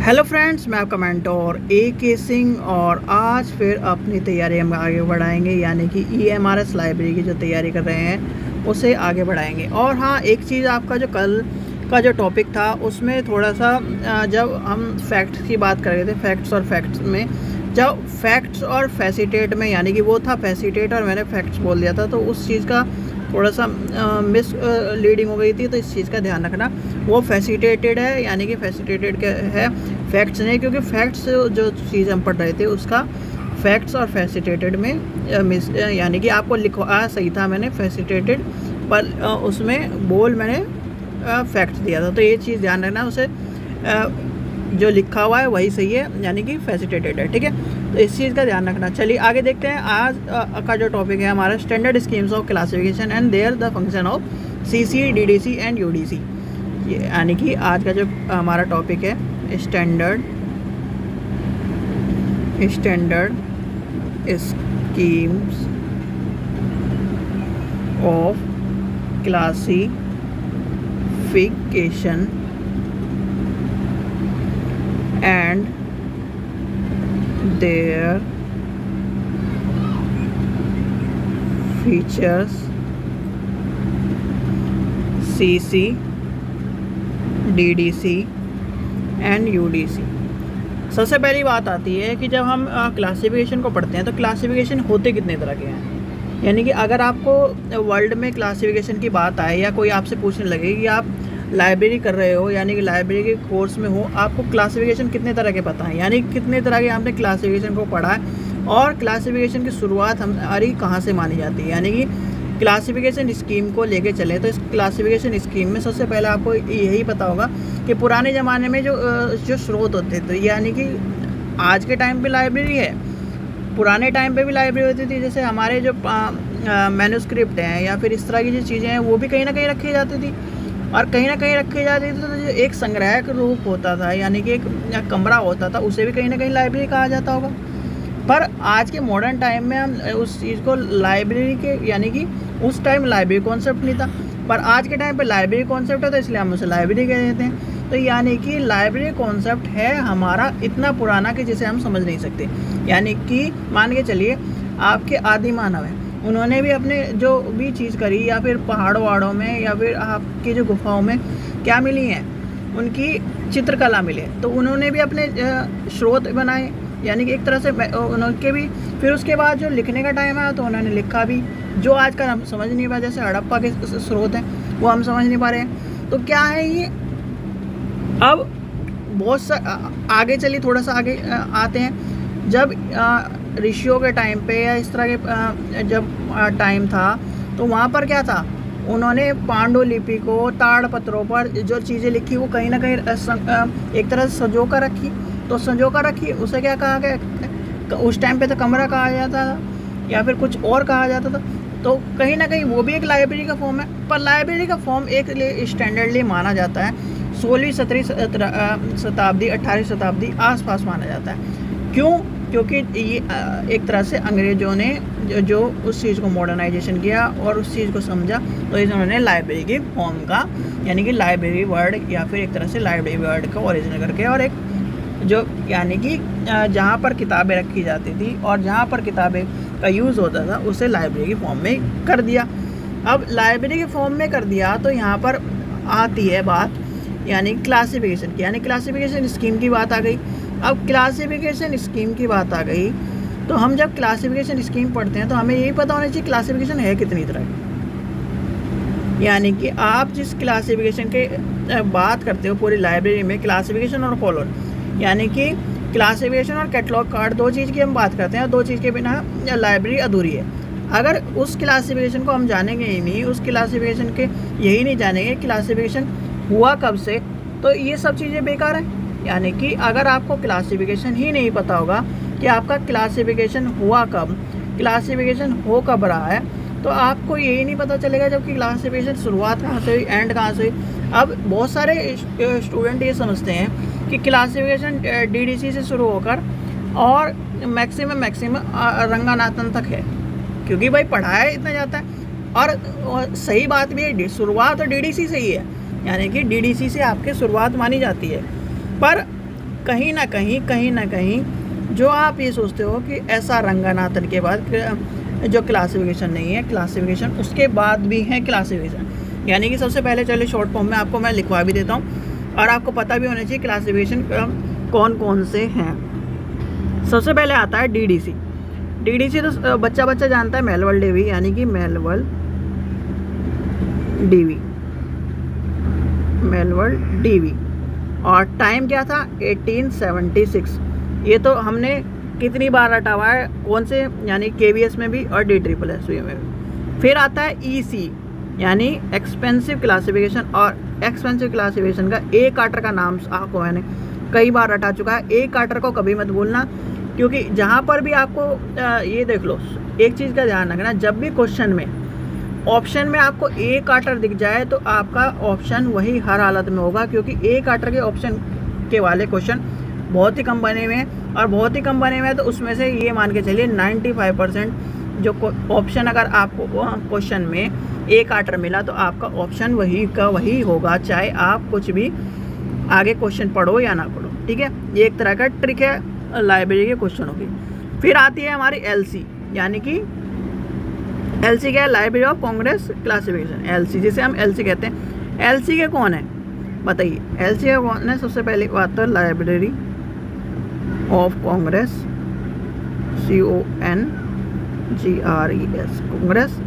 Hello friends, मैं आपका mentor A K. Singh और आज फिर अपनी तैयारी हम आगे बढ़ाएंगे, यानी कि EMRS लाइब्रेरी की जो तैयारी कर रहे हैं उसे आगे बढ़ाएंगे। और हाँ, एक चीज़, आपका जो कल का जो टॉपिक था उसमें थोड़ा सा जब हम फैक्ट्स की बात कर रहे थे, फैक्ट्स और फैक्ट्स में, जब फैक्ट्स और फैसिटेट में, यानी कि वो था फैसिटेट और मैंने फैक्ट्स बोल दिया था, तो उस चीज़ का थोड़ा सा मिस लीडिंग हो गई थी। तो इस चीज़ का ध्यान रखना, वो फैसिटेटेड है, यानी कि फैसिटेटेड है, फैक्ट्स नहीं, क्योंकि फैक्ट्स जो चीज़ हम पढ़ रहे थे उसका फैक्ट्स और फैसिटेटेड में मिस, यानी कि आपको लिखवा सही था मैंने फैसिटेटेड, पर उसमें बोल मैंने फैक्ट्स दिया था। तो ये चीज़ ध्यान रखना, उसे जो लिखा हुआ है वही सही है, यानी कि फैसिटेटेड है, ठीक है। तो इस चीज़ का ध्यान रखना। चलिए आगे देखते हैं। आज का जो टॉपिक है हमारा, standard schemes of classification and their the function of CC, DDC and UDC। यानी कि आज का जो हमारा टॉपिक है standard schemes of classification and their features, CC, DDC and UDC। सबसे पहली बात आती है कि जब हम क्लासिफिकेशन को पढ़ते हैं तो क्लासिफिकेशन होते कितने तरह के हैं। यानी कि अगर आपको वर्ल्ड में क्लासिफिकेशन की बात आए या कोई आपसे पूछने लगे कि आप लाइब्रेरी कर रहे हो, यानी कि लाइब्रेरी के कोर्स में हो, आपको क्लासिफिकेशन कितने तरह के पता है, यानी कितने तरह के आपने क्लासिफिकेशन को पढ़ा है और क्लासिफिकेशन की शुरुआत हमारी कहाँ से मानी जाती है। यानी कि क्लासिफिकेशन स्कीम को लेके चले तो इस क्लासिफिकेशन स्कीम में सबसे पहले आपको यही पता होगा कि पुराने ज़माने में जो स्रोत होते थे, यानी कि आज के टाइम पे लाइब्रेरी है, पुराने टाइम पे भी लाइब्रेरी होती थी। जैसे हमारे जो मैन्युस्क्रिप्ट हैं या फिर इस तरह की जो चीज़ें हैं वो भी कहीं ना कहीं रखी जाती थी, और कहीं ना कहीं रखी जाती थी। तो जो एक संग्रह का रूप होता था, यानी कि एक कमरा होता था, उसे भी कहीं ना कहीं लाइब्रेरी कहा जाता होगा। पर आज के मॉडर्न टाइम में हम उस चीज़ को लाइब्रेरी के, यानी कि उस टाइम लाइब्रेरी कॉन्सेप्ट नहीं था, पर आज के टाइम पे लाइब्रेरी कॉन्सेप्ट है, तो इसलिए हम उसे लाइब्रेरी कह देते हैं। तो यानी कि लाइब्रेरी कॉन्सेप्ट है हमारा इतना पुराना कि जिसे हम समझ नहीं सकते। यानी कि मान के चलिए आपके आदि मानव हैं, उन्होंने भी अपने जो भी चीज़ करी, या फिर पहाड़ों वहाड़ों में, या फिर आपकी जो गुफाओं में क्या मिली हैं, उनकी चित्रकला मिले, तो उन्होंने भी अपने स्रोत बनाए, यानी कि एक तरह से उनके भी। फिर उसके बाद जो लिखने का टाइम आया तो उन्होंने लिखा भी, जो आजकल हम समझ नहीं पा, जैसे हड़प्पा के स्रोत हैं वो हम समझ नहीं पा रहे हैं। तो क्या है ये, अब बहुत सा आगे चलिए, थोड़ा सा आगे आते हैं। जब ऋषियों के टाइम पे या इस तरह के जब टाइम था, तो वहाँ पर क्या था, उन्होंने पांडुलिपि को ताड़ पत्रों पर जो चीज़ें लिखी वो कहीं ना कहीं एक तरह से संजो कर रखी। तो संजो कर रखी, उसे क्या कहा गया, उस टाइम पे तो कमरा कहा जाता था या फिर कुछ और कहा जाता था। तो कहीं ना कहीं वो भी एक लाइब्रेरी का फॉर्म है, पर लाइब्रेरी का फॉर्म एक स्टैंडर्डली माना जाता है 16वीं 17वीं शताब्दी 18वीं शताब्दी आसपास माना जाता है। क्यों? क्योंकि ये एक तरह से अंग्रेज़ों ने जो उस चीज़ को मॉडर्नाइजेशन किया और उस चीज़ को समझा, तो इन्होंने लाइब्रेरी के फॉर्म का, यानी कि लाइब्रेरी वर्ड या फिर एक तरह से लाइब्रेरी वर्ड का ओरिजिनल करके, और एक जो, यानी कि जहाँ पर किताबें रखी जाती थी और जहाँ पर किताबें का यूज़ होता था, उसे लाइब्रेरी के फॉर्म में कर दिया। अब लाइब्रेरी के फॉर्म में कर दिया तो यहाँ पर आती है बात, यानी क्लासिफिकेशन की, यानी क्लासिफिकेशन स्कीम की बात आ गई। अब क्लासिफिकेशन स्कीम की बात आ गई तो हम जब क्लासिफिकेशन स्कीम पढ़ते हैं तो हमें यही पता होना चाहिए क्लासिफिकेशन है कितनी तरह की। यानी कि आप जिस क्लासिफिकेशन के बात करते हो पूरी लाइब्रेरी में, क्लासिफिकेशन और कॉलम, यानी कि क्लासिफिकेशन और कैटलॉग कार्ड, दो चीज़ की हम बात करते हैं, दो चीज़ के बिना लाइब्रेरी अधूरी है। अगर उस क्लासिफिकेशन को हम जानेंगे ही नहीं, उस क्लासिफिकेशन के यही नहीं जानेंगे क्लासिफिकेशन हुआ कब से, तो ये सब चीज़ें बेकार हैं। यानी कि अगर आपको क्लासिफिकेशन ही नहीं पता होगा कि आपका क्लासिफिकेशन हुआ कब, क्लासिफिकेशन हो कब रहा है, तो आपको यही नहीं पता चलेगा जबकि क्लासिफिकेशन शुरुआत कहाँ से हुई, एंड कहाँ से हुई। अब बहुत सारे स्टूडेंट ये समझते हैं कि क्लासिफिकेशन DDC से शुरू होकर और मैक्सिमम रंगानाथन तक है, क्योंकि भाई पढ़ाया इतना जाता है। और सही बात भी है, शुरुआत तो DDC से ही है, यानी कि DDC से आपकी शुरुआत मानी जाती है। पर कहीं ना कहीं जो आप ये सोचते हो कि ऐसा रंगनाथन के बाद जो क्लासिफिकेशन नहीं है, क्लासिफिकेशन उसके बाद भी है क्लासिफिकेशन। यानी कि सबसे पहले चलिए शॉर्ट फॉर्म में आपको मैं लिखवा भी देता हूँ और आपको पता भी होना चाहिए क्लासिफिकेशन कौन कौन से हैं। सबसे पहले आता है डीडीसी। डीडीसी तो बच्चा जानता है, मेलवल डीवी, यानी कि मेलवल डीवी। और टाइम क्या था 1876। ये तो हमने कितनी बार रटा हुआ है, कौन से, यानी केवीएस में भी और DSSS में भी। फिर आता है ईसी यानी एक्सपेंसिव क्लासिफिकेशन। और एक्सपेंसिव क्लासिफिकेशन का ए कार्टर का नाम आपको मैंने कई बार रटा चुका है। ए कार्टर को कभी मत भूलना, क्योंकि जहाँ पर भी आपको ये देख लो, एक चीज़ का ध्यान रखना, जब भी क्वेश्चन में ऑप्शन में आपको ए कार्टर दिख जाए तो आपका ऑप्शन वही हर हालत में होगा, क्योंकि ए कार्टर के ऑप्शन के वाले क्वेश्चन बहुत ही कम बने हुए हैं। और बहुत ही कम बने हुए हैं तो उसमें से ये मान के चलिए 95% जो ऑप्शन अगर आपको क्वेश्चन में ए कार्टर मिला तो आपका ऑप्शन वही का वही होगा, चाहे आप कुछ भी आगे क्वेश्चन पढ़ो या ना पढ़ो। ठीक है, ये एक तरह का ट्रिक है लाइब्रेरी के क्वेश्चनों की। फिर आती है हमारी एलसी, यानी कि एलसी क्या है, library of Congress classification, LC जिसे हम एलसी कहते हैं। एलसी के कौन है बताइए, एलसी के कौन है? सबसे पहले बात तो library of Congress, CONGRES, Congress,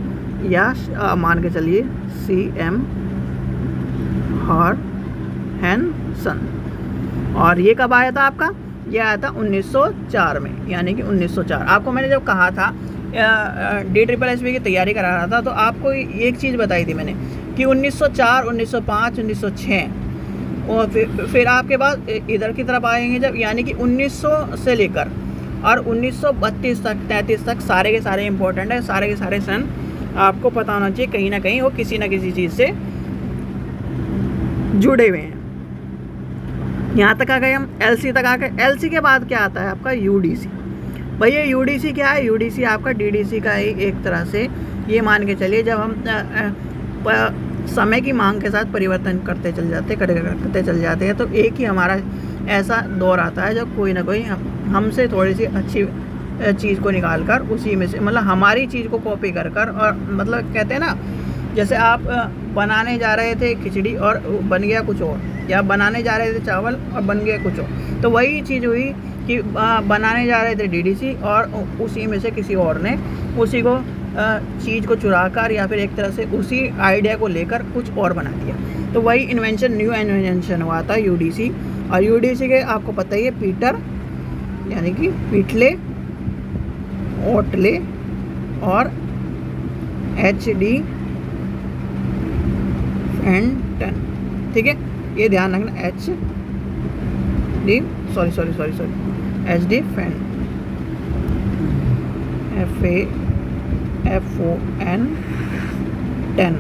या मान के चलिए CM हॉर्नसन। और ये कब आया था आपका? ये आया था 1904 में, यानी कि 1904। आपको मैंने जब कहा था DSSS की तैयारी करा रहा था तो आपको एक चीज़ बताई थी मैंने कि 1904, 1905, 1906 और फिर आपके बाद इधर की तरफ आएंगे जब, यानी कि 1900 से लेकर और 1932 तक 33 तक सारे के सारे इंपॉर्टेंट है। सारे के सारे सन आपको पता होना चाहिए, कहीं ना कहीं वो किसी ना किसी चीज़ से जुड़े हुए हैं। यहाँ तक आ गए हम, एलसी तक आ गए। एलसी के बाद क्या आता है आपका? यूडीसी। भैया यूडीसी क्या है? यूडीसी आपका डीडीसी का ही एक तरह से ये मान के चलिए, जब हम समय की मांग के साथ परिवर्तन करते चल जाते हैं तो एक ही हमारा ऐसा दौर आता है जब कोई ना कोई हमसे थोड़ी सी अच्छी चीज़ को निकाल कर उसी में से, मतलब हमारी चीज़ को कॉपी कर और मतलब कहते हैं ना, जैसे आप बनाने जा रहे थे खिचड़ी और बन गया कुछ और, या बनाने जा रहे थे चावल और बन गया कुछ और। तो वही चीज़ हुई कि बनाने जा रहे थे डीडीसी और उसी में से किसी और ने उसी को चीज़ को चुराकर या फिर एक तरह से उसी आइडिया को लेकर कुछ और बना दिया। तो वही इन्वेंशन, न्यू इन्वेंशन हुआ था यूडीसी। और यूडीसी के आपको पता ही है पीटर, यानी कि पीटले, ओटले और HD फेंटन। ठीक है, ये ध्यान रखना, HD फेंटन, FON।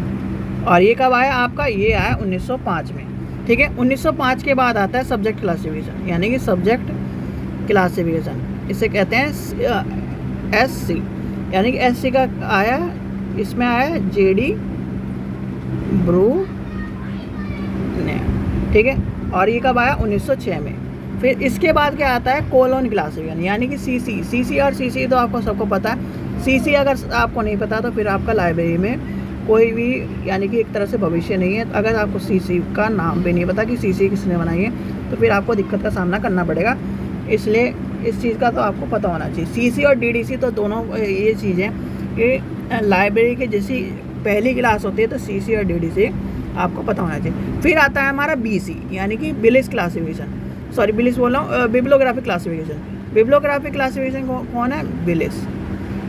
और ये कब आया आपका? ये आया 1905 में। ठीक है, 1905 के बाद आता है सब्जेक्ट क्लासिफिकेशन, यानी कि सब्जेक्ट क्लासिफिकेशन इसे कहते हैं SC, यानी कि SC का आया, इसमें आया JD ब्रू ने। ठीक है, और ये कब आया? 1906 में। फिर इसके बाद क्या आता है? कोलोन क्लासिफिकेशन, यानी कि CC और CC तो आपको सबको पता है। CC अगर आपको नहीं पता तो फिर आपका लाइब्रेरी में कोई भी, यानी कि एक तरह से भविष्य नहीं है। अगर आपको CC का नाम भी नहीं पता कि CC किसने बनाई है तो फिर आपको दिक्कत का सामना करना पड़ेगा। इसलिए इस चीज़ का तो आपको पता होना चाहिए। CC और DDC तो दोनों ये चीज़ें कि लाइब्रेरी के जैसी पहली क्लास होती है तो CC और DDC आपको पता होना चाहिए। फिर आता है हमारा BC, यानी कि बिलिस क्लासिफिकेशन, सॉरी बिलिस बोल रहा हूँ, बिब्लियोग्राफिक क्लासिफिकेशन। बिब्लियोग्राफिक क्लासिफिकेशन कौन है? बिलिस,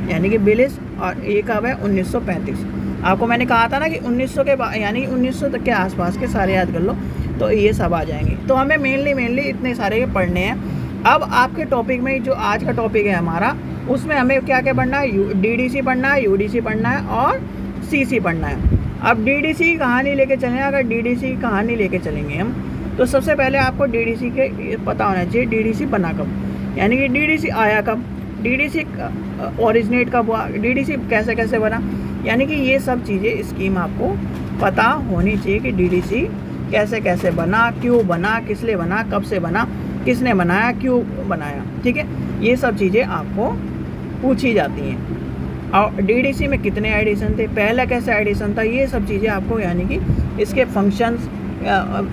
यानी कि बिलिस। और ये कब है? 1935। आपको मैंने कहा था ना कि 1900 के बाद, यानी 1900 तक के आसपास के सारे याद कर लो तो ये सब आ जाएंगे। तो हमें मेनली इतने सारे पढ़ने हैं। अब आपके टॉपिक में जो आज का टॉपिक है हमारा, उसमें हमें क्या क्या पढ़ना है? DDC पढ़ना है, UDC पढ़ना है और CC पढ़ना है। अब DDC की कहानी लेके चलें, अगर DDC की कहानी लेके चलेंगे हम तो सबसे पहले आपको DDC के पता होना चाहिए DDC बना कब, यानी कि DDC आया कब, DDC ओरिजिनेट कब हुआ, DDC कैसे कैसे बना, यानी कि ये सब चीज़ें स्कीम आपको पता होनी चाहिए कि DDC कैसे कैसे बना, क्यों बना, किस लिए बना, कब से बना। किसने बनाया, क्यों बनाया, ठीक है। ये सब चीज़ें आपको पूछी जाती हैं। और डीडीसी में कितने एडिशन थे, पहला कैसा एडिशन था, ये सब चीज़ें आपको यानी कि इसके फंक्शंस,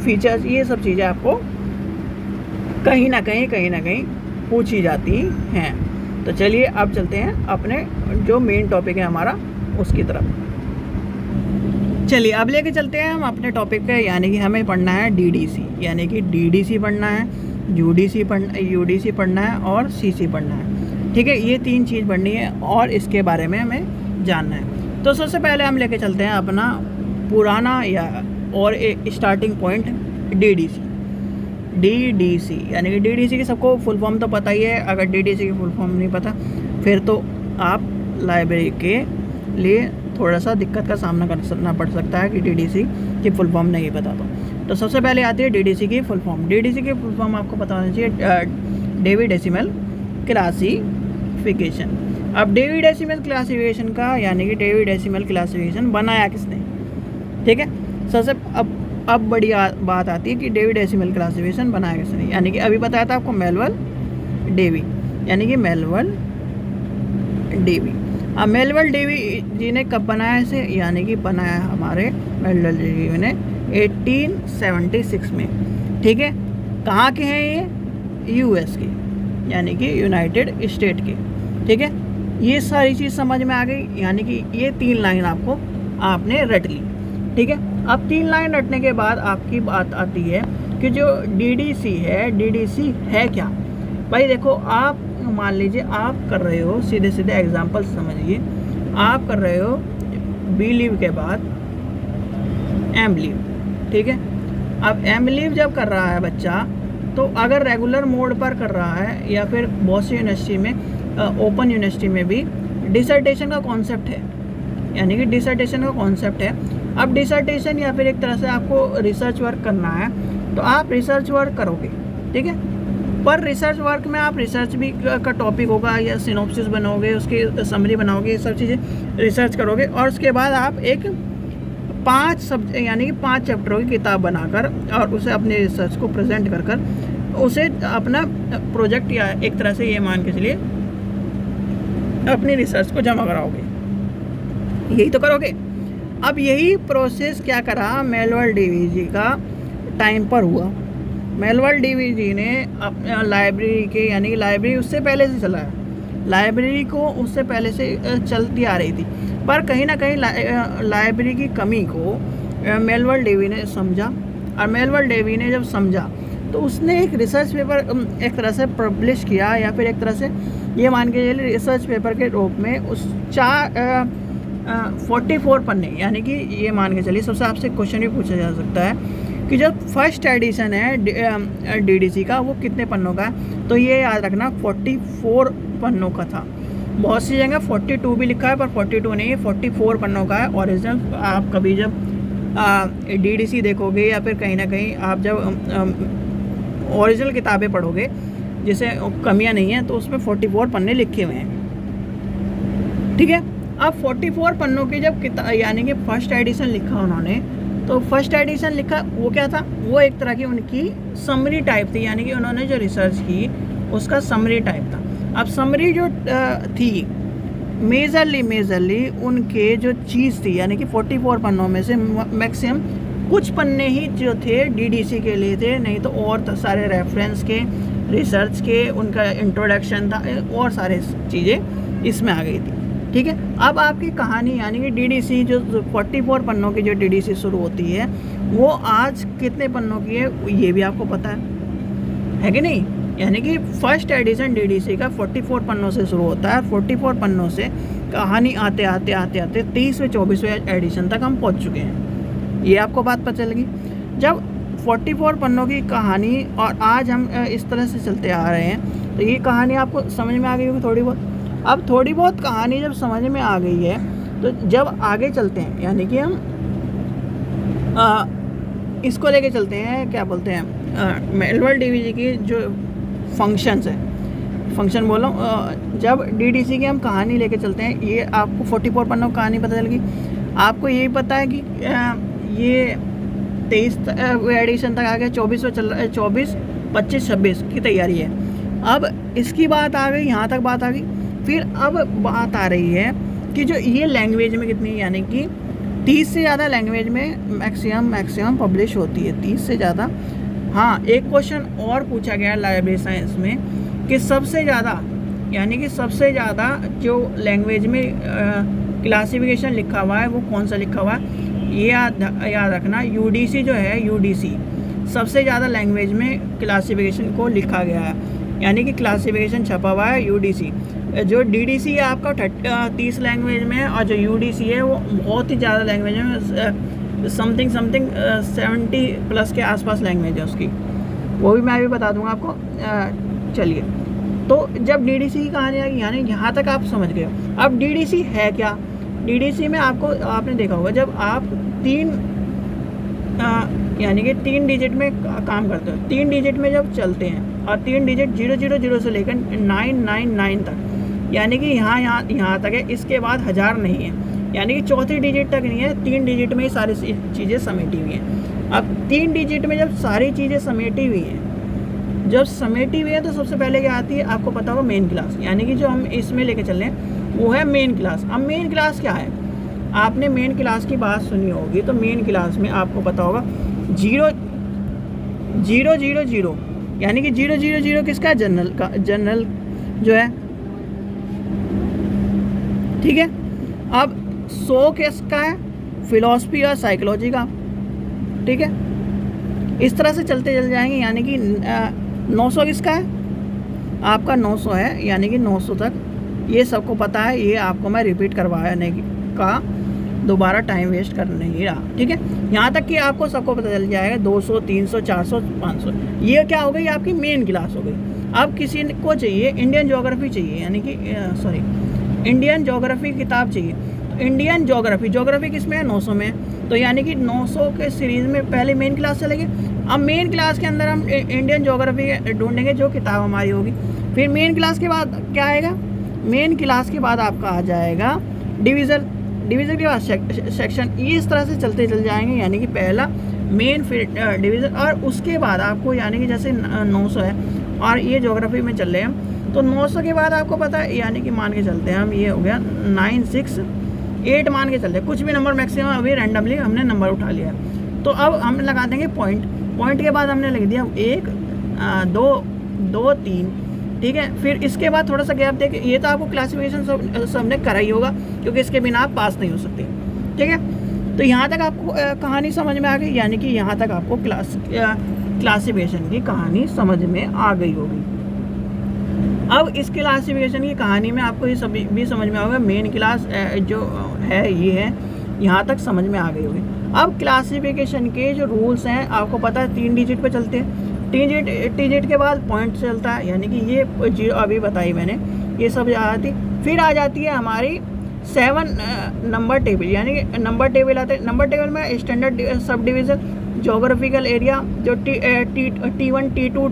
फीचर्स, ये सब चीज़ें आपको कहीं ना कहीं पूछी जाती हैं। तो चलिए अब चलते हैं अपने जो मेन टॉपिक है हमारा उसकी तरफ। चलिए अब लेके चलते हैं हम अपने टॉपिक पे, यानी कि हमें पढ़ना है डीडीसी, यानी कि डीडीसी पढ़ना है, यूडीसी पढ़ना है और सीसी पढ़ना है, ठीक है। ये 3 चीज़ पढ़नी है और इसके बारे में हमें जानना है। तो सबसे पहले हम लेके चलते हैं अपना पुराना और एक स्टार्टिंग पॉइंट डीडीसी, यानी कि डीडीसी की सबको फुल फॉर्म तो पता ही है। अगर डीडीसी की फुल फॉर्म नहीं पता फिर तो आप लाइब्रेरी के लिए थोड़ा सा दिक्कत का सामना करना पड़ सकता है कि डीडीसी की फुल फॉर्म नहीं पता। तो सबसे पहले आती है डीडीसी की फुल फॉर्म। डीडीसी की फुल फॉर्म आपको पता होना चाहिए, डेवी डेसिमल क्लासिफिकेशन। अब डेवी डेसिमल क्लासिफिकेशन का यानी कि डेवी डेसिमल क्लासिफिकेशन बनाया किसने, ठीक है। सबसे अब बड़ी बात आती है कि डेवी डेसिमल क्लासिफिकेशन बनाया किसने, यानी कि अभी बताया था आपको मेलवल डेवी, यानी कि मेलवल डेवी। अब मेलवल डेवी जी ने कब बनाया इसे, यानी कि बनाया हमारे मेलवल डेवी ने 1876 में, ठीक है। कहाँ के हैं ये, यूएस के, यानी कि यूनाइटेड स्टेट के, ठीक है। ये सारी चीज़ समझ में आ गई, यानी कि ये 3 लाइन आपने रट ली, ठीक है। अब 3 लाइन रटने के बाद आपकी बात आती है कि जो डीडीसी है क्या। भाई देखो, आप मान लीजिए आप कर रहे हो, सीधे एग्जांपल समझिए, आप कर रहे हो बी लीव के बाद एम लीव, ठीक है। अब एम लीव जब कर रहा है बच्चा, तो अगर रेगुलर मोड पर कर रहा है या फिर बहुत सी यूनिवर्सिटी में, ओपन यूनिवर्सिटी में भी डिसर्टेशन का कॉन्सेप्ट है, यानी कि डिसर्टेशन का कॉन्सेप्ट है। अब डिसर्टेशन या फिर एक तरह से आपको रिसर्च वर्क करना है, तो आप रिसर्च वर्क करोगे, ठीक है। पर रिसर्च वर्क में आप रिसर्च भी का टॉपिक होगा या सिनॉप्सिस बनाओगे, उसकी समरी बनाओगे, ये सब चीज़ें रिसर्च करोगे और उसके बाद आप एक 5 यानी कि 5 चैप्टरों की किताब बनाकर और उसे अपने रिसर्च को प्रेजेंट कर उसे अपना प्रोजेक्ट या एक तरह से ये मान के चलिए अपनी रिसर्च को जमा कराओगे, यही तो करोगे। अब यही प्रोसेस क्या करा मेलवल डेवी जी का टाइम पर हुआ। मेलवल डेवी जी ने अपने लाइब्रेरी के, यानी कि लाइब्रेरी उससे पहले से चला है, लाइब्रेरी को उससे पहले से चलती आ रही थी, पर कहीं ना कहीं लाइब्रेरी की कमी को मेलवल डेवी ने समझा। और मेलवल डेवी ने जब समझा तो उसने एक रिसर्च पेपर एक तरह से पब्लिश किया, या फिर एक तरह से ये मान के चलिए रिसर्च पेपर के रूप में उस 44 पन्ने, यानी कि ये मान के चलिए सबसे आपसे क्वेश्चन भी पूछा जा सकता है कि जो फर्स्ट एडिशन है डीडीसी का वो कितने पन्नों का है, तो ये याद रखना 44 पन्नों का था। बहुत सी जगह 42 भी लिखा है, पर 42 नहीं है, 44 पन्नों का है ओरिजिनल। आप कभी जब डीडीसी देखोगे या फिर कहीं ना कहीं आप जब ओरिजिनल किताबें पढ़ोगे जिसे कमियां नहीं है, तो उसमें 44 पन्ने लिखे हुए हैं, ठीक है। अब 44 पन्नों की जब यानी कि फर्स्ट एडिशन लिखा उन्होंने, तो फर्स्ट एडिशन लिखा वो क्या था, वो एक तरह की उनकी समरी टाइप थी, यानी कि उन्होंने जो रिसर्च की उसका समरी टाइप था। अब समरी जो थी मेजरली उनके जो चीज़ थी, यानी कि 44 पन्नों में से मैक्सिमम कुछ पन्ने ही जो थे डीडीसी के लिए थे, नहीं तो और सारे रेफरेंस के, रिसर्च के, उनका इंट्रोडक्शन था और सारे चीज़ें इसमें आ गई थी, ठीक है। अब आपकी कहानी यानी कि डीडीसी जो 44 पन्नों की जो डीडीसी शुरू होती है वो आज कितने पन्नों की है ये भी आपको पता है कि नहीं। यानी कि फर्स्ट एडिशन डीडीसी का 44 पन्नों से शुरू होता है, 44 पन्नों से कहानी आते आते 23वें 24वें एडिशन तक हम पहुंच चुके हैं, ये आपको बात पता चल गई। जब 44 पन्नों की कहानी और आज हम इस तरह से चलते आ रहे हैं, तो ये कहानी आपको समझ में आ गई होगी थोड़ी बहुत। अब थोड़ी बहुत कहानी जब समझ में आ गई है, तो जब आगे चलते हैं, यानी कि हम इसको लेके चलते हैं, क्या बोलते हैं, मेलवल डेवी जी की जो फंक्शंस है, फंक्शन बोलो, जब डीडीसी की हम कहानी लेके चलते हैं, ये आपको 44 पन्नों कहानी पता चल गई। आपको यही पता है कि ये 23 एडिशन तक आ गया, 24 चल रहा है, 24 25-26 की तैयारी है। अब इसकी बात आ गई, यहाँ तक बात आ गई। फिर अब बात आ रही है कि जो ये लैंग्वेज में कितनी, यानी कि 30 से ज़्यादा लैंग्वेज में मैक्सिमम पब्लिश होती है, 30 से ज़्यादा। हाँ, एक क्वेश्चन और पूछा गया लाइब्रेरी साइंस में कि सबसे ज़्यादा, यानी कि सबसे ज़्यादा जो लैंग्वेज में क्लासिफिकेशन लिखा हुआ है वो कौन सा लिखा हुआ है, ये याद रखना। यूडीसी जो है, यूडीसी सबसे ज़्यादा लैंग्वेज में क्लासिफिकेशन को लिखा गया है, यानी कि क्लासिफिकेशन छपा हुआ है यूडीसी। जो डीडीसी है आपका 30 लैंग्वेज में है, और जो यूडीसी है वो बहुत ही ज़्यादा लैंग्वेज में, समथिंग 70+ के आसपास लैंग्वेज है उसकी, वो भी मैं भी बता दूंगा आपको। चलिए, तो जब डीडीसी की कहानी आएगी, यानी यहाँ तक आप समझ गए हो। अब डीडीसी है क्या? डीडीसी में आपने देखा होगा, जब आप यानी कि 3 डिजिट में काम करते हो, 3 डिजिट में जब चलते हैं, और 3 डिजिट 000 से लेकर 999 तक, यानी कि यहाँ तक है, इसके बाद 1000 नहीं है, यानी कि चौथी डिजिट तक नहीं है, 3 डिजिट में ही सारी चीज़ें समेटी हुई हैं। अब 3 डिजिट में जब सारी चीज़ें समेटी हुई हैं, तो सबसे पहले क्या आती है आपको पता होगा, मेन क्लास, यानी कि जो हम इसमें लेके चल रहे हैं वो है मेन क्लास। अब मेन क्लास क्या है? आपने मेन क्लास की बात सुनी होगी, तो मेन क्लास में आपको पता होगा 0 0 0 0, यानी कि 0 0 0 किसका? जनरल जो है, ठीक है। अब 100 किसका है? फिलॉसफी और साइकोलॉजी का, ठीक है। इस तरह से चलते चल जाएंगे, यानी कि 900 किसका है? आपका 900 है, यानी कि 900 तक। ये सबको पता है, ये आपको मैं रिपीट करवाने का दोबारा टाइम वेस्ट कर नहीं रहा, ठीक है। यहाँ तक कि आपको सबको पता चल जाएगा 200, 300, 400, 500। ये क्या हो गई? आपकी मेन क्लास हो गई। अब किसी को चाहिए इंडियन ज्योग्राफी चाहिए, यानी कि इंडियन ज्योग्राफी किताब चाहिए, तो इंडियन ज्योग्राफी किस में है? 900 में। तो यानी कि 900 के सीरीज़ में पहले मेन क्लास चलेगी। अब मेन क्लास के अंदर हम इंडियन ज्योग्राफी ढूंढेंगे, जो किताब हमारी होगी। फिर मेन क्लास के बाद क्या आएगा? मेन क्लास के बाद आपका आ जाएगा डिवीज़न के बाद सेक्शन। ये इस तरह से चलते चल जाएंगे, यानी कि पहला मेन, फिर डिवीज़न, और उसके बाद आपको, यानी कि जैसे 900 है और ये ज्योग्राफी में चल रहे हैं, तो 900 के बाद आपको पता है, यानी कि मान के चलते हैं हम, ये हो गया 968 मान के चलते हैं, कुछ भी नंबर मैक्सिमम, अभी रैंडमली हमने नंबर उठा लिया है। तो अब हम लगा देंगे पॉइंट के बाद हमने लिख दिया 1 2 3, ठीक है। फिर इसके बाद थोड़ा सा गैप देके, ये तो आपको क्लासिफिकेशन सबने करा ही होगा, क्योंकि इसके बिना आप पास नहीं हो सकते, ठीक है। तो यहाँ तक आपको कहानी समझ में आ गई, यानी कि यहाँ तक आपको क्लासिफिकेशन की कहानी समझ में आ गई होगी। अब इस क्लासिफिकेशन की कहानी में आपको ये सभी भी समझ में होगा, मेन क्लास जो है ये है, यहाँ तक समझ में आ गई होगी। अब क्लासिफिकेशन के जो रूल्स हैं आपको पता है, 3 डिजिट पे चलते हैं। 3 डिजिट के बाद पॉइंट चलता है, यानी कि ये 0 अभी बताई मैंने, ये सब आती। फिर आ जाती है हमारी 7 नंबर टेबल, यानी कि नंबर टेबल आते हैं। नंबर टेबल में standard sub division, geographical area, जो T1 T2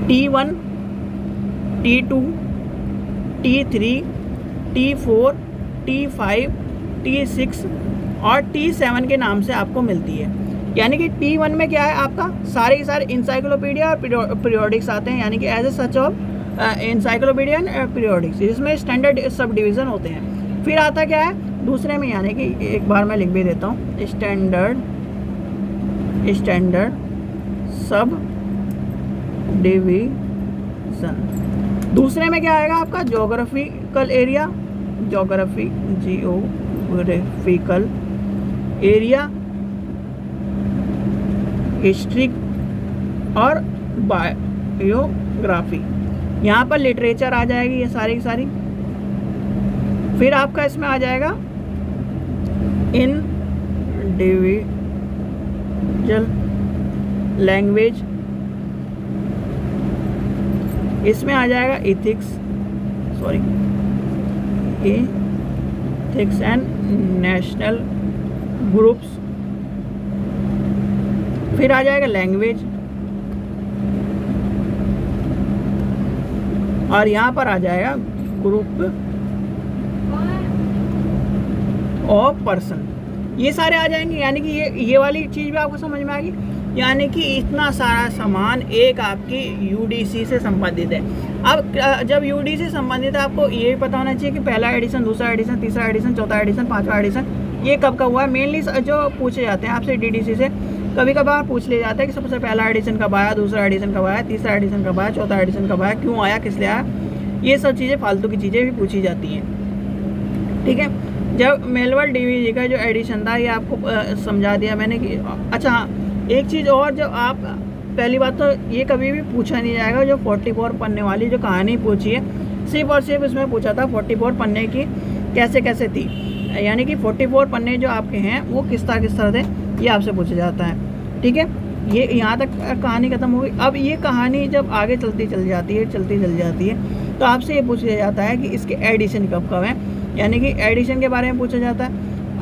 T1 T2 T3 T4 T5 T6 और T7 के नाम से आपको मिलती है। यानी कि T1 में क्या है आपका, सारे के सारे इंसाइक्लोपीडिया और पीरियोडिक्स आते हैं, यानी कि as a such of encyclopedia and periodics, जिसमें स्टैंडर्ड सब डिवीज़न होते हैं। फिर आता क्या है दूसरे में, यानी कि एक बार मैं लिख भी देता हूँ, स्टैंडर्ड सब डिवीज़न। दूसरे में क्या आएगा आपका, geographical area, geographical area, history और बायोग्राफी। यहाँ पर लिटरेचर आ जाएगी, ये सारी की सारी। फिर आपका इसमें आ जाएगा इंडिविजुअल लैंग्वेज, इसमें आ जाएगा एथिक्स एंड नेशनल ग्रुप्स। फिर आ जाएगा लैंग्वेज, और यहाँ पर आ जाएगा ग्रुप ऑफ पर्सन। ये सारे आ जाएंगे, यानी कि ये वाली चीज़ भी आपको समझ में आ गई। यानी कि इतना सारा सामान एक आपकी यूडीसी से संबंधित है। अब जब यूडीसी से संबंधित है, आपको ये भी पता होना चाहिए कि पहला एडिशन, दूसरा एडिशन, तीसरा एडिशन, चौथा एडिशन, पांचवा एडिशन ये कब हुआ है। मेनली जो पूछे जाते हैं आपसे डीडीसी से, कभी कभार पूछ लिया जाता है कि सबसे पहला एडिशन कब आया, दूसरा एडिशन कब आया, तीसरा एडिशन कब आया, चौथा एडिशन कब आया, क्यों आया, किस लिए आया, ये सब चीज़ें फालतू की चीज़ें भी पूछी जाती हैं। ठीक है, जब मेलवर्ल्ड डीवीजी का जो एडिशन था ये आपको समझा दिया मैंने कि अच्छा हाँ, एक चीज़ और, जो आप पहली बात तो ये कभी भी पूछा नहीं जाएगा जो 44 पन्ने वाली जो कहानी पूछी है, सिर्फ और सिर्फ इसमें पूछा था 44 पन्ने की कैसे कैसे थी, यानी कि 44 पन्ने जो आपके हैं वो किस तरह थे, ये आपसे पूछा जाता है। ठीक है, ये यहाँ तक कहानी ख़त्म हो गई। अब ये कहानी जब आगे चलती चल जाती है तो आपसे ये पूछा जाता है कि इसके एडिशन कब है, यानी कि एडिशन के बारे में पूछा जाता है।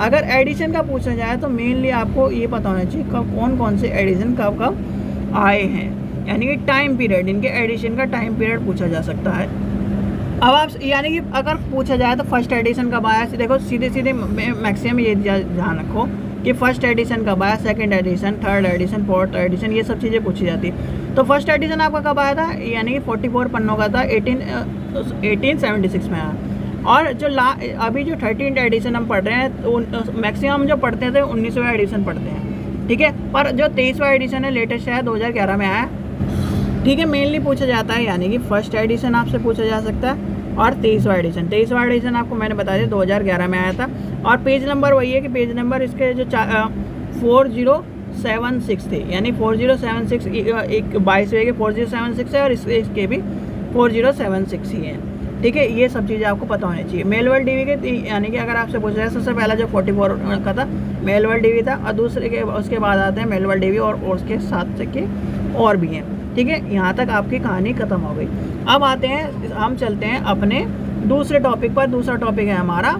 अगर एडिशन का पूछा जाए तो मेनली आपको ये पता होना चाहिए कब कौन से एडिशन कब आए हैं, यानी कि टाइम पीरियड, इनके एडिशन का टाइम पीरियड पूछा जा सकता है। अब आप यानी कि अगर पूछा जाए तो फर्स्ट एडिशन कब आया, देखो सीधे मैक्सिमम ये ध्यान रखो कि फर्स्ट एडिशन कब आया, second edition, third edition, fourth edition, ये सब चीज़ें पूछी जाती है। तो फर्स्ट एडिशन आपका कब आया था, यानी कि 44 पन्नों का था, 1876 में आया। और जो अभी जो 13th एडिशन हम पढ़ रहे हैं तो मैक्सिमम जो पढ़ते थे 19वां एडिशन पढ़ते हैं। ठीक है, पर जो 23वां एडिशन है लेटेस्ट है 2011 में आया। ठीक है, मेनली पूछा जाता है, यानी कि फर्स्ट एडिशन आपसे पूछा जा सकता है और 23वां एडिशन आपको मैंने बता दिया 2011 में आया था। और पेज नंबर वही है कि पेज नंबर इसके जो 4076 थे, यानी 4076 एक 22वें के 4076 है और इसके भी 4076 ही हैं। ठीक है, ये सब चीज़ें आपको पता होनी चाहिए। मेलवर्ल्ड डीवी के, यानी कि अगर आपसे पूछा जाए सबसे पहला जो 44 का था मेलवर्ल्ड डीवी था, और दूसरे के उसके बाद आते हैं मेलवर्ल्ड डीवी और उसके साथ के और भी हैं। ठीक है, यहाँ तक आपकी कहानी ख़त्म हो गई। अब आते हैं, हम चलते हैं अपने दूसरे टॉपिक पर। दूसरा टॉपिक है हमारा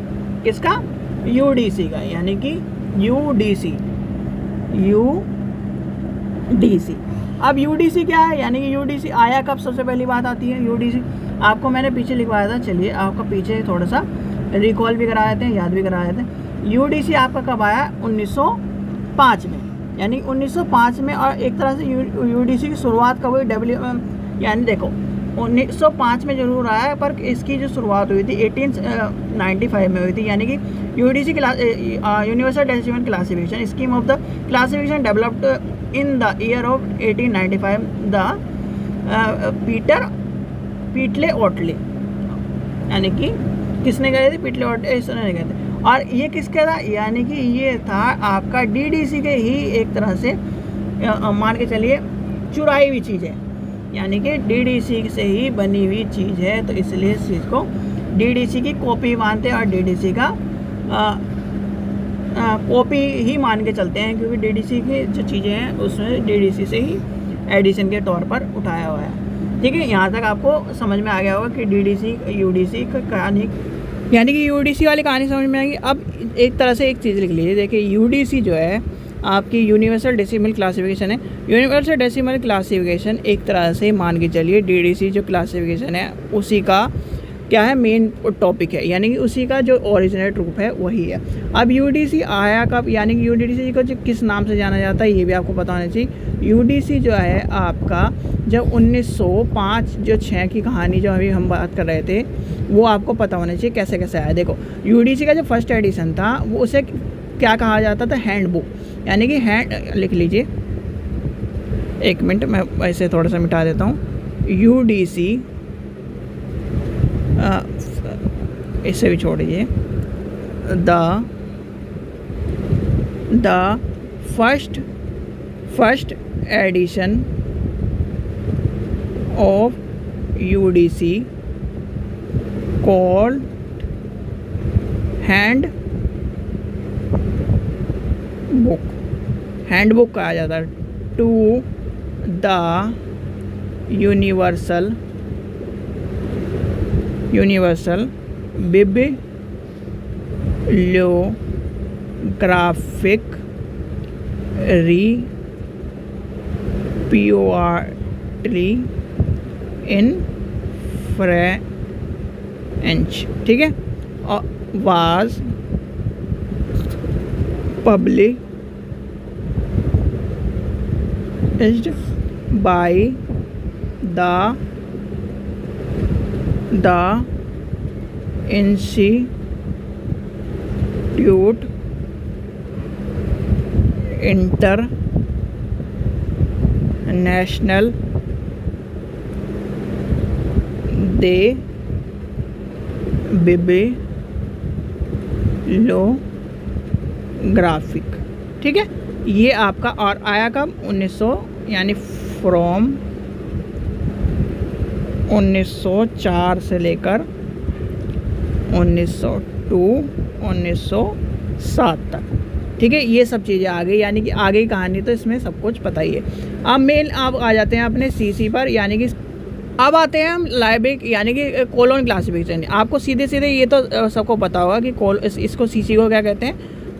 किसका, यूडीसी का, यानी कि यूडीसी। अब यूडीसी क्या है, यानी कि यूडीसी आया कब, सबसे पहली बात आती है यूडीसी। आपको मैंने पीछे लिखवाया था, चलिए आपका पीछे थोड़ा सा रिकॉल भी करा देते हैं, याद भी करा देते हैं। यूडीसी आपका कब आया, 1905 में, यानी 1905 में। और एक तरह से यूडीसी की शुरुआत कब हुई, यानी देखो 1905 में जरूर आया है, पर इसकी जो शुरुआत हुई थी 1895 में हुई थी। यानी कि UDC universal decimal classification scheme of the classification developed in the year of 1895 the पीटले ओटले, यानी कि किसने गए थे, पीटले ओटले इसने गए थे। और ये किसका था, यानी कि ये था आपका डीडीसी के ही एक तरह से मान के चलिए चुराई हुई चीज़ है, यानी कि डीडीसी से ही बनी हुई चीज़ है, तो इसलिए इस चीज़ को डीडीसी की कॉपी मानते हैं और डीडीसी का कॉपी ही मान के चलते हैं, क्योंकि डीडीसी की जो चीज़ें हैं उसमें डीडीसी से ही एडिशन के तौर पर उठाया हुआ है। ठीक है, यहाँ तक आपको समझ में आ गया होगा कि डीडीसी यूडीसी का कहानी, यानी कि यूडीसी वाली कहानी समझ में आएगी। अब एक तरह से एक चीज़ लिख लीजिए, देखिए यूडीसी जो है आपकी यूनिवर्सल डेसिमल क्लासिफिकेशन है। यूनिवर्सल डेसिमल क्लासिफिकेशन एक तरह से मान के चलिए डीडीसी जो क्लासिफिकेशन है उसी का क्या है, मेन टॉपिक है, यानी कि उसी का जो ओरिजिनेट रूप है वही है। अब यूडीसी आया कब, यानी कि यूडीसी को जो किस नाम से जाना जाता है ये भी आपको पता होना चाहिए। यूडीसी जो है आपका जब 1905 जो 6 की कहानी जो अभी हम बात कर रहे थे वो आपको पता होना चाहिए कैसे कैसे आया। देखो यूडीसी का जो फर्स्ट एडिशन था वो उसे क्या कहा जाता था, हैंडबुक, यानी कि लिख लीजिए, एक मिनट मैं ऐसे थोड़ा सा मिटा देता हूँ। यूडीसी इसे भी छोड़ दीजिए। The first edition of UDC called handbook कहा जाता है to the universal bibliographic repertory in French. ठीक है, और was by the Institute International de bibliographic. ठीक है, ये आपका और आया कब 1900 यानी फ्रॉम 1904 से लेकर 1902 1907 तक। ठीक है, ये सब चीज़ें आ गई, यानी कि आगे की कहानी तो इसमें सब कुछ पता ही है। अब मेन आप आ जाते हैं अपने सीसी पर, यानी कि अब आते हैं हम लाइब्रेरी यानी कि कोलोन क्लासिफिकेशन। आपको सीधे सीधे ये तो सबको पता होगा कि इसको सीसी को क्या कहते हैं,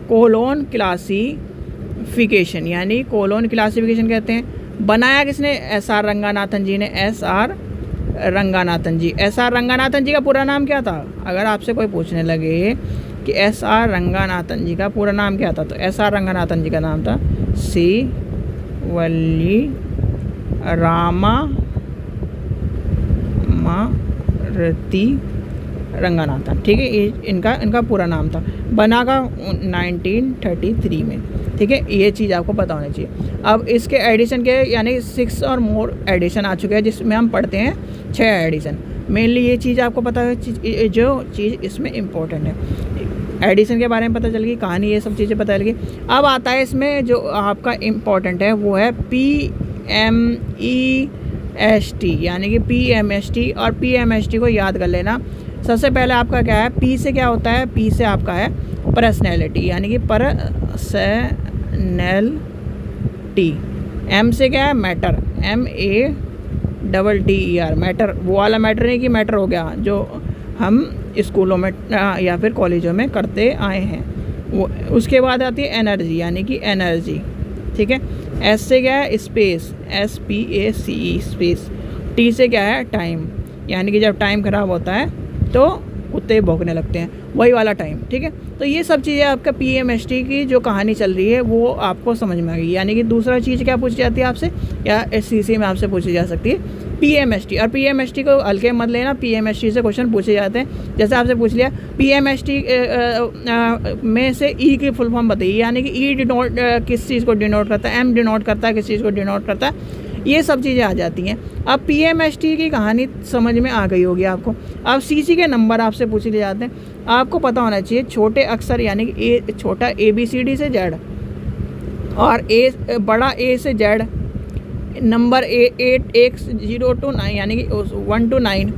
कोलोन क्लासिफिकेशन, यानी कोलोन क्लासिफिकेशन कहते हैं। बनाया किसने, SR रंगानाथन जी ने, SR रंगानाथन जी। SR रंगानाथन जी का पूरा नाम क्या था, अगर आपसे कोई पूछने लगे कि SR रंगानाथन जी का पूरा नाम क्या था, तो SR रंगानाथन जी का नाम था सी वल्ली रामारती रंगानाथन। ठीक है, ये इनका पूरा नाम था। बना का 1933 में। ठीक है, ये चीज़ आपको पता होनी चाहिए। अब इसके एडिशन के यानी 6 और मोर एडिशन आ चुके हैं, जिसमें हम पढ़ते हैं 6 एडिशन। मेनली ये चीज़ आपको पता है, जो चीज़ इसमें इम्पोर्टेंट है। एडिशन के बारे में पता चल गई, कहानी ये सब चीज़ें पता चल गई। अब आता है इसमें जो आपका इम्पोर्टेंट है वो है PMEST, यानी कि PMST। और PMST को याद कर लेना। सबसे पहले आपका क्या है, P से क्या होता है, P से आपका है पर्सनैलिटी, यानी कि पर्सनैलिटी। M से क्या है, मैटर, MATTER, मैटर। वो वाला मैटर नहीं कि मैटर हो गया जो हम स्कूलों में या फिर कॉलेजों में करते आए हैं वो। उसके बाद आती है एनर्जी, यानी कि एनर्जी। ठीक है, S से क्या है, स्पेस, SPACE, स्पेस। T से क्या है, टाइम, यानी कि जब टाइम ख़राब होता है तो कुत्ते भौंकने लगते हैं, वही वाला टाइम। ठीक है, तो ये सब चीज़ें आपका PMST की जो कहानी चल रही है वो आपको समझ में आ गई। यानी कि दूसरा चीज़ क्या पूछी जाती है आपसे, या SCC में आपसे पूछी जा सकती है PMST। और PMST को हल्के मत लेना, PMST से क्वेश्चन पूछे जाते हैं। जैसे आपसे पूछ लिया PMST में से E की फुल फॉर्म बताइए, यानी कि E डिनोट किस चीज़ को डिनोट करता है, M डिनोट करता है किस चीज़ को डिनोट करता है, ये सब चीज़ें आ जाती हैं। अब PMST की कहानी समझ में आ गई होगी आपको। अब CC के नंबर आपसे पूछ लिए जाते हैं। आपको पता होना चाहिए छोटे अक्षर, यानी कि छोटा ABCD से Z और बड़ा A से Z, नंबर 8 0 to 9, यानी कि 1 to 9,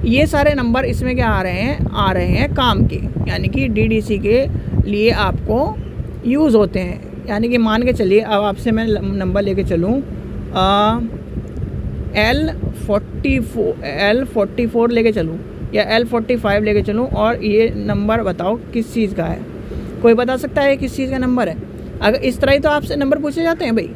ये सारे नंबर इसमें क्या आ रहे हैं काम के, यानी कि DDC के लिए आपको यूज़ होते हैं। यानी कि मान के चलिए, अब आपसे मैं नंबर लेके चलूँ L44 लेके चलूँ या L45 लेके चलूँ, और ये नंबर बताओ किस चीज़ का है। कोई बता सकता है किस चीज़ का नंबर है? अगर इस तरह ही तो आपसे नंबर पूछे जाते हैं भाई।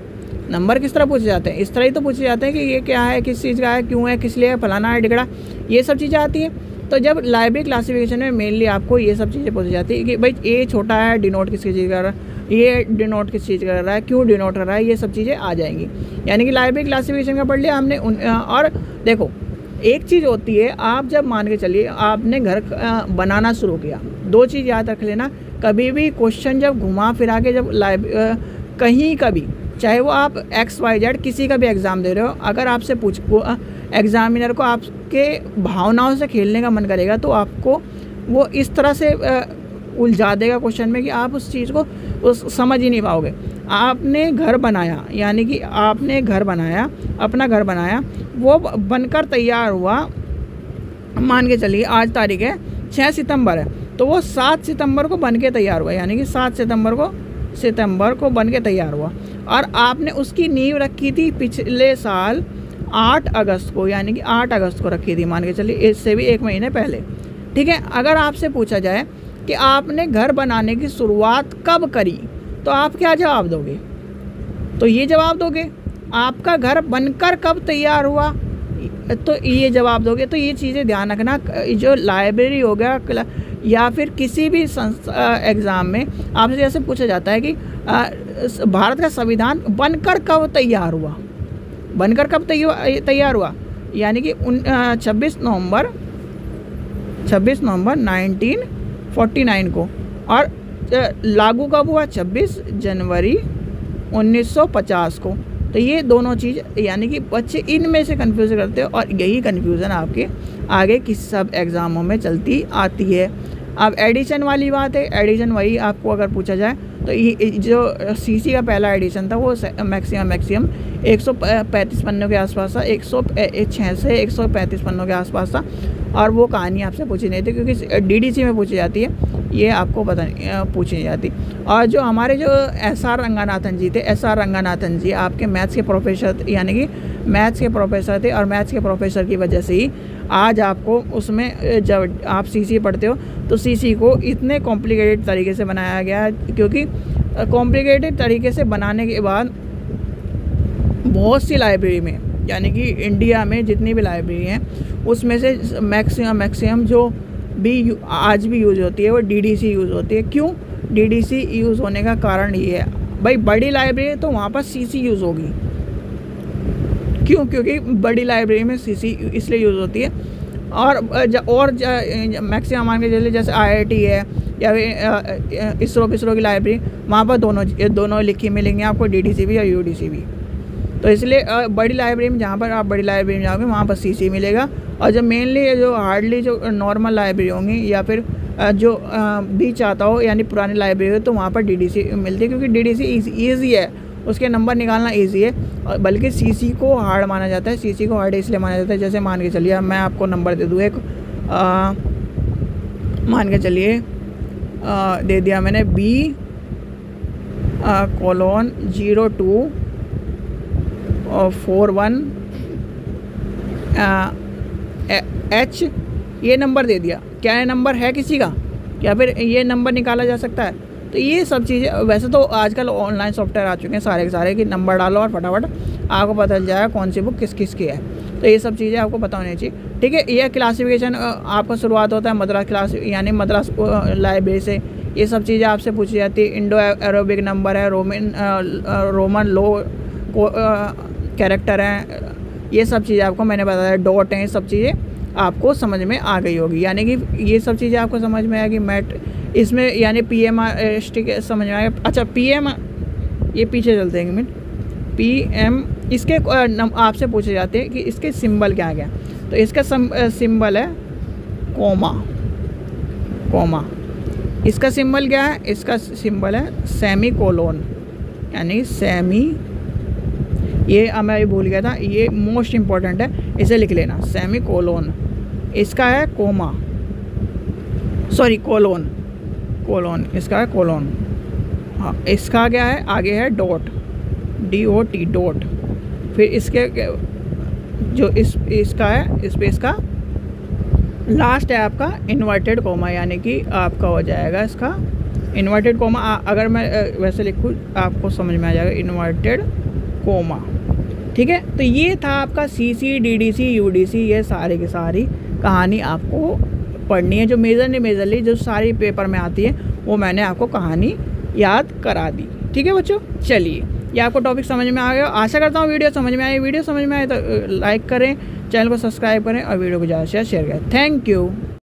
नंबर किस तरह पूछे जाते हैं? इस तरह ही तो पूछे जाते हैं कि ये क्या है, किस चीज़ का है, क्यों है, किस लिए है, फलाना है, ढिगड़ा, ये सब चीज़ें आती हैं। तो जब लाइब्रेरी क्लासिफिकेशन में मेनली आपको ये सब चीज़ें पूछी जाती है कि भाई ये छोटा है, डिनोट किस चीज़ कर रहा है, ये डिनोट किस चीज़ कर रहा है, क्यों डिनोट कर रहा है, ये सब चीज़ें आ जाएंगी। यानी कि लाइब्रेरी क्लासिफिकेशन का पढ़ लिया हमने। और देखो, एक चीज़ होती है, आप जब मान के चलिए आपने घर बनाना शुरू किया, 2 चीज़ याद रख लेना। कभी भी क्वेश्चन जब घुमा फिरा के जब कहीं कभी, चाहे वो आप XYZ किसी का भी एग्ज़ाम दे रहे हो, अगर आपसे एग्ज़ामिनर को आपके भावनाओं से खेलने का मन करेगा तो आपको वो इस तरह से उलझा देगा क्वेश्चन में कि आप उस चीज़ को समझ ही नहीं पाओगे। आपने घर बनाया, यानी कि आपने घर बनाया, अपना घर बनाया, वो बनकर तैयार हुआ, मान के चलिए आज तारीख है 6 सितंबर है, तो वो 7 सितंबर को बन के तैयार हुआ, यानी कि 7 सितंबर को बन के तैयार हुआ। और आपने उसकी नींव रखी थी पिछले साल 8 अगस्त को, यानी कि 8 अगस्त को रखी थी, मान के चलिए इससे भी 1 महीने पहले। ठीक है, अगर आपसे पूछा जाए कि आपने घर बनाने की शुरुआत कब करी, तो आप क्या जवाब दोगे? तो ये जवाब दोगे। आपका घर बनकर कब तैयार हुआ, तो ये जवाब दोगे। तो ये चीज़ें ध्यान रखना। जो लाइब्रेरी हो गया या फिर किसी भी एग्ज़ाम में आपसे जैसे पूछा जाता है कि भारत का संविधान बनकर कब तैयार हुआ, बनकर कब तैयार हुआ, यानी कि 26 नवंबर 1949 को, और लागू कब हुआ, 26 जनवरी 1950 को। तो ये दोनों चीज़, यानी कि बच्चे इनमें से कन्फ्यूज़ करते हैं, और यही कन्फ्यूज़न आपके आगे किसी सब एग्ज़ामों में चलती आती है। अब एडिशन वाली बात है, एडिशन वही आपको अगर पूछा जाए तो ये जो सीसी का पहला एडिशन था वो मैक्सिमम 135 पन्नों के आसपास था, 106 से 135 पन्नों के आसपास था, और वो कहानी आपसे पूछी नहीं थी क्योंकि डीडीसी में पूछी जाती है, ये आपको पता नहीं पूछी नहीं जाती। और जो हमारे जो एसआर रंगानाथन जी थे, एसआर रंगानाथन जी आपके मैथ्स के प्रोफेसर, यानी कि मैथ्स के प्रोफेसर थे, और मैथ्स के प्रोफेसर की वजह से ही आज आपको उसमें जब आप सीसी पढ़ते हो तो सीसी को इतने कॉम्प्लिकेटेड तरीके से बनाया गया है, क्योंकि कॉम्प्लिकेटेड तरीके से बनाने के बाद बहुत सी लाइब्रेरी में, यानी कि इंडिया में जितनी भी लाइब्रेरी हैं उसमें से मैक्सिमम जो भी आज भी यूज़ होती है वो डीडीसी यूज़ होती है। क्यों डीडीसी यूज़ होने का कारण ये है भाई, बड़ी लाइब्रेरी तो वहाँ पर सीसी यूज़ होगी। क्यों? क्योंकि बड़ी लाइब्रेरी में सीसी इसलिए यूज़ होती है, और मैक्सिमम मान के चलिए जैसे IIT है या फिर इसरो की लाइब्रेरी, वहाँ पर दोनों लिखी मिलेंगे आपको, डीडीसी भी और यूडीसी भी। तो इसलिए बड़ी लाइब्रेरी में, जहाँ पर आप बड़ी लाइब्रेरी में जाओगे वहाँ पर सीसी मिलेगा, और जो मेनली जो हार्डली जो नॉर्मल लाइब्रेरी होंगी या फिर जो भी चाहता हो यानी पुरानी लाइब्रेरी हो, तो वहाँ पर डीडीसी मिलती है, क्योंकि डीडीसी ईजी है, उसके नंबर निकालना ईजी है, और बल्कि सीसी को हार्ड माना जाता है। सीसी को हार्ड इसलिए माना जाता है, जैसे मान के चलिए मैं आपको नंबर दे दूँ एक, मान के चलिए दे दिया मैंने B:0241 H, ये नंबर दे दिया। क्या ये नंबर है किसी का, या फिर ये नंबर निकाला जा सकता है? तो ये सब चीज़ें, वैसे तो आजकल ऑनलाइन सॉफ्टवेयर आ चुके हैं सारे के सारे, कि नंबर डालो और फटाफट आपको पता चल जाएगा कौन सी बुक किस की है। तो ये सब चीज़ें आपको पता होनी चाहिए, ठीक है। ये क्लासिफिकेशन आपका शुरुआत होता है मद्रास क्लास, यानी मद्रास लाइब्रेरी से। ये सब चीज़ें आपसे पूछी जाती है। इंडो अरेबिक नंबर है, रोमन लो कैरेक्टर हैं, ये सब चीज़ें आपको मैंने बताया, डॉट हैं, ये सब चीज़ें आपको समझ में आ गई होगी। यानी कि ये सब चीज़ें आपको समझ में आएगी। मैट इसमें यानी PMR समझ में आएगा। अच्छा PM, ये पीछे चलते हैं एक मिनट। PM इसके आपसे पूछे जाते हैं कि इसके सिंबल क्या क्या। तो इसका सिंबल है कोमा। इसका सिंबल क्या है? इसका सिंबल है सेमी कोलोन, यानी सेमी, ये मैं भूल गया था, ये मोस्ट इम्पॉर्टेंट है, इसे लिख लेना, सेमी कोलोन। इसका है कोलोन, इसका है कोलोन। हाँ, इसका क्या है? आगे है डॉट, DOT, डॉट। फिर इसके जो इसका है, इस पे इसका लास्ट है आपका इन्वर्टेड कोमा, यानी कि आपका हो जाएगा इसका इन्वर्टेड कोमा। अगर मैं वैसे लिखूँ आपको समझ में आ जाएगा, इन्वर्टेड कोमा, ठीक है। तो ये था आपका CC, DDC, UDC, ये सारी की सारी कहानी आपको पढ़नी है। जो मेजरली जो सारी पेपर में आती है वो मैंने आपको कहानी याद करा दी, ठीक है बच्चों। चलिए, ये आपको टॉपिक समझ में आ गया। आशा करता हूँ वीडियो समझ में आई। वीडियो समझ में आए तो लाइक करें, चैनल को सब्सक्राइब करें और वीडियो को ज़्यादा से ज़्यादा शेयर करें। Thank you.